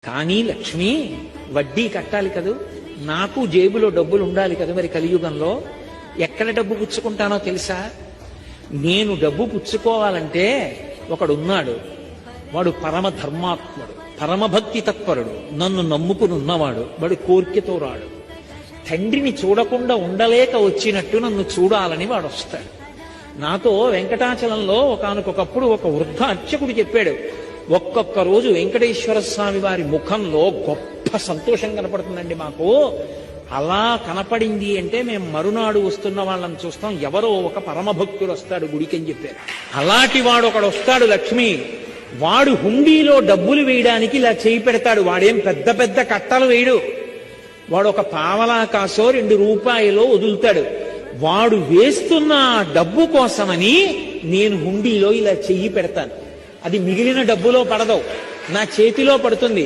కానీ లక్ష్మి వడ్డీ కట్టాలి కదూ, నాకు జేబులో డబ్బులు ఉండాలి కదా. మరి కలియుగంలో ఎక్కడ డబ్బు పుచ్చుకుంటానో తెలుసా? నేను డబ్బు పుచ్చుకోవాలంటే ఒకడున్నాడు, వాడు పరమ ధర్మాత్ముడు, పరమభక్తి తత్పరుడు, నన్ను నమ్ముకుని ఉన్నవాడు. వాడు కోరికతో రాడు, తండ్రిని చూడకుండా ఉండలేక వచ్చినట్టు నన్ను చూడాలని వాడు వస్తాడు. నాతో వెంకటాచలంలో ఒకానొకప్పుడు ఒక వృద్ధ అర్చకుడు చెప్పాడు, ఒక్కొక్క రోజు వెంకటేశ్వర స్వామి వారి ముఖంలో గొప్ప సంతోషం కనపడుతుందండి మాకు. అలా కనపడింది అంటే మేము మరునాడు వస్తున్న వాళ్ళని చూస్తాం, ఎవరో ఒక పరమభక్తుడు వస్తాడు గుడికి అని చెప్పారు. అలాంటి వాడు ఒకడు వస్తాడు లక్ష్మి, వాడు హుండీలో డబ్బులు వేయడానికి ఇలా చేయి పెడతాడు. వాడేం పెద్ద పెద్ద కట్టలు వేయడు, వాడు ఒక పావలా కాసో 2 రూపాయలో వదులుతాడు. వాడు వేస్తున్న డబ్బు కోసమని నేను హుండీలో ఇలా చెయ్యి పెడతాను. అది మిగిలిన డబ్బులో పడదు, నా చేతిలో పడుతుంది.